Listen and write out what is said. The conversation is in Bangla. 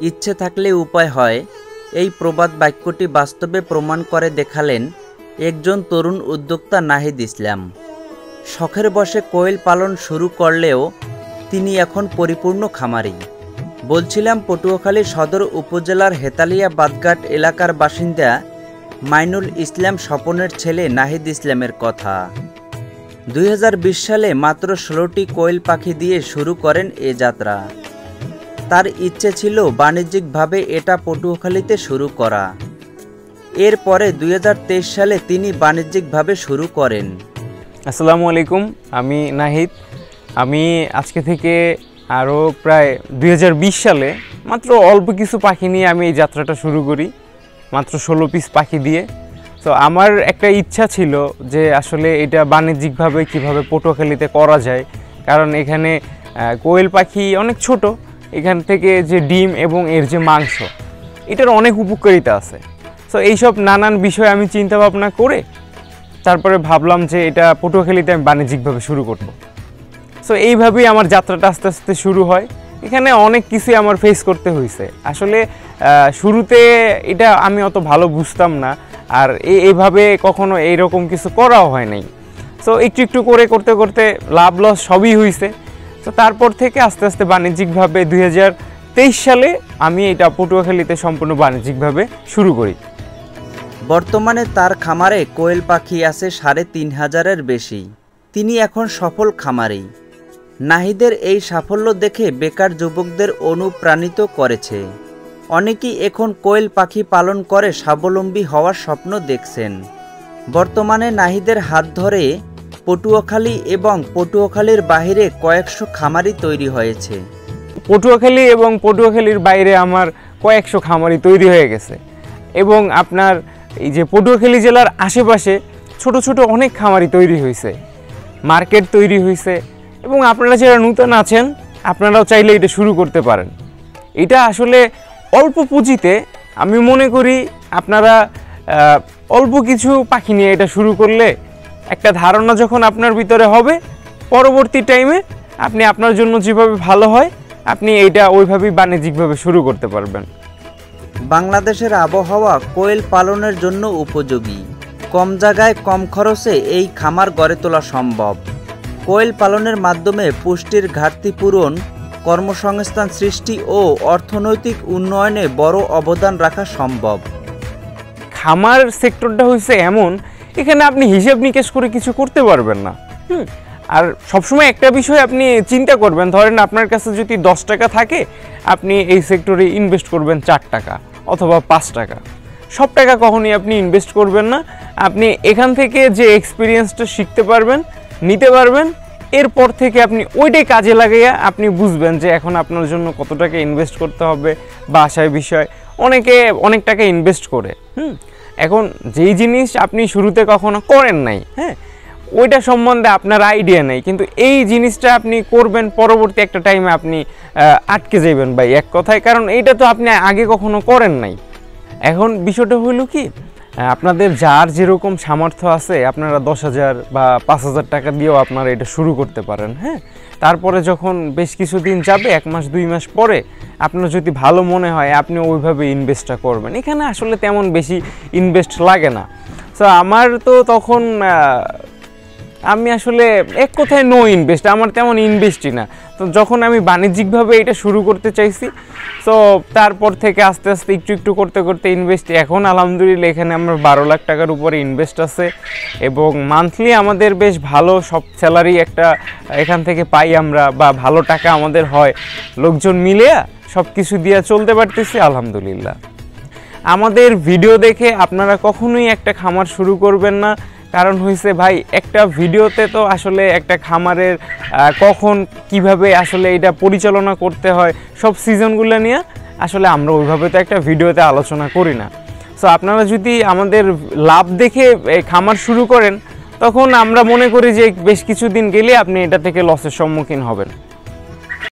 ইচ্ছে থাকলে উপায় হয়, এই প্রবাদ বাক্যটি বাস্তবে প্রমাণ করে দেখালেন একজন তরুণ উদ্যোক্তা নাহিদ ইসলাম। শখের বশে কোয়েল পালন শুরু করলেও তিনি এখন পরিপূর্ণ খামারি। বলছিলাম পটুয়াখালী সদর উপজেলার হেতালিয়া বাদঘাট এলাকার বাসিন্দা মাইনুল ইসলাম স্বপনের ছেলে নাহিদ ইসলামের কথা। 2020 সালে মাত্র 16টি কোয়েল পাখি দিয়ে শুরু করেন এ যাত্রা। তার ইচ্ছে ছিল বাণিজ্যিকভাবে এটা পটুয়াখালীতে শুরু করা। এরপরে 2023 সালে তিনি বাণিজ্যিকভাবে শুরু করেন। আসসালামু আলাইকুম, আমি নাহিদ। আমি আজকে থেকে আরও প্রায় 2020 সালে মাত্র অল্প কিছু পাখি নিয়ে আমি এই যাত্রাটা শুরু করি, মাত্র 16 পিস পাখি দিয়ে। তো আমার একটা ইচ্ছা ছিল যে আসলে এটা বাণিজ্যিকভাবে কিভাবে পটুয়াখালীতে করা যায়, কারণ এখানে কোয়েল পাখি অনেক ছোট, এখান থেকে যে ডিম এবং এর যে মাংস, এটার অনেক উপকারিতা আছে। সো এইসব নানান বিষয় আমি চিন্তা ভাবনা করে তারপরে ভাবলাম যে এটা পটুয়াখালীতে আমি বাণিজ্যিকভাবে শুরু করব। সো এইভাবেই আমার যাত্রাটা আস্তে আস্তে শুরু হয়। এখানে অনেক কিছুই আমার ফেস করতে হয়েছে। আসলে শুরুতে এটা আমি অত ভালো বুঝতাম না, আর এইভাবে কখনো এইরকম কিছু করাও হয় নাই। সো একটু একটু করে করতে করতে লাভ লস সবই হয়েছে। তো তারপর থেকে আস্তে আস্তে বাণিজ্যিকভাবে 2023 সালে আমি এটা পটুয়াখালীতে সম্পূর্ণ বাণিজ্যিকভাবে শুরু করি। বর্তমানে তার খামারে কোয়েল পাখি আছে 3500-এর বেশি। তিনি এখন সফল খামারি। নাহিদের এই সাফল্য দেখে বেকার যুবকদের অনুপ্রাণিত করেছে। অনেকেই এখন কোয়েল পাখি পালন করে স্বাবলম্বী হওয়ার স্বপ্ন দেখছেন। বর্তমানে নাহিদের হাত ধরে পটুয়াখালী এবং পটুয়াখালীর বাইরে কয়েকশো খামারি তৈরি হয়েছে। পটুয়াখালী এবং পটুয়াখালীর বাইরে আমার কয়েকশো খামারি তৈরি হয়ে গেছে, এবং আপনার এই যে পটুয়াখালী জেলার আশেপাশে ছোট ছোট অনেক খামারি তৈরি হয়েছে, মার্কেট তৈরি হয়েছে। এবং আপনারা যারা নতুন আছেন, আপনারাও চাইলে এটা শুরু করতে পারেন। এটা আসলে অল্প পুঁজিতে আমি মনে করি আপনারা অল্প কিছু পাখি নিয়ে এটা শুরু করলে একটা ধারণা যখন আপনার ভিতরে হবে, পরবর্তী টাইমে আপনি আপনার জন্য যেভাবে ভালো হয় আপনি এইটা ওইভাবেই বাণিজ্যিকভাবে শুরু করতে পারবেন। বাংলাদেশের আবহাওয়া কোয়েল পালনের জন্য উপযোগী। কম জায়গায় কম খরচে এই খামার গড়ে তোলা সম্ভব। কোয়েল পালনের মাধ্যমে পুষ্টির ঘাটতি পূরণ, কর্মসংস্থান সৃষ্টি ও অর্থনৈতিক উন্নয়নে বড় অবদান রাখা সম্ভব। খামার সেক্টরটা হয়েছে এমন, এখানে আপনি হিসেব নিকেশ করে কিছু করতে পারবেন না। আর সবসময় একটা বিষয় আপনি চিন্তা করবেন, ধরেন আপনার কাছে যদি 10 টাকা থাকে, আপনি এই সেক্টরে ইনভেস্ট করবেন 4 টাকা অথবা 5 টাকা। সব টাকা কখনই আপনি ইনভেস্ট করবেন না। আপনি এখান থেকে যে এক্সপিরিয়েন্সটা শিখতে পারবেন, নিতে পারবেন, এরপর থেকে আপনি ওইটাই কাজে লাগাইয়া আপনি বুঝবেন যে এখন আপনার জন্য কত টাকা ইনভেস্ট করতে হবে বা আশায় বিষয়। অনেকে অনেক টাকা ইনভেস্ট করে, এখন যেই জিনিস আপনি শুরুতে কখনো করেন নাই, ওইটা সম্বন্ধে আপনার আইডিয়া নেই, কিন্তু এই জিনিসটা আপনি করবেন, পরবর্তী একটা টাইমে আপনি আটকে যাবেন ভাই, এক কথায়। কারণ এইটা তো আপনি আগে কখনো করেন নাই। এখন বিষয়টা হইল কি, আপনাদের যার যেরকম সামর্থ্য আছে, আপনারা 10,000 বা 5,000 টাকা দিয়েও আপনারা এটা শুরু করতে পারেন। তারপরে যখন বেশ কিছুদিন যাবে, 1 মাস 2 মাস পরে আপনার যদি ভালো মনে হয়, আপনি ওইভাবে ইনভেস্টটা করবেন। এখানে আসলে তেমন বেশি ইনভেস্ট লাগে না। সো আমার তো তখন আমি আসলে এক কথায় নো ইনভেস্ট, আমার তেমন ইনভেস্টই না। তো যখন আমি বাণিজ্যিকভাবে এটা শুরু করতে চাইছি, সো তারপর থেকে আস্তে আস্তে একটু একটু করতে করতে ইনভেস্ট, এখন আলহামদুলিল্লাহ এখানে আমার 12 লাখ টাকার উপরে ইনভেস্ট আছে, এবং মান্থলি আমাদের বেশ ভালো সব স্যালারি একটা এখান থেকে পাই আমরা, বা ভালো টাকা আমাদের হয়। লোকজন মিলে সব কিছু দিয়ে চলতে পারতেছি আলহামদুলিল্লাহ। আমাদের ভিডিও দেখে আপনারা কখনোই একটা খামার শুরু করবেন না। কারণ হয়েছে ভাই, একটা ভিডিওতে তো আসলে একটা খামারের কখন কিভাবে আসলে এটা পরিচালনা করতে হয়, সব সিজনগুলো নিয়ে আসলে আমরা ওইভাবে তো একটা ভিডিওতে আলোচনা করি না। সো আপনারা যদি আমাদের লাভ দেখে খামার শুরু করেন, তখন আমরা মনে করি যে বেশ কিছুদিন গেলে আপনি এটা থেকে লসের সম্মুখীন হবেন।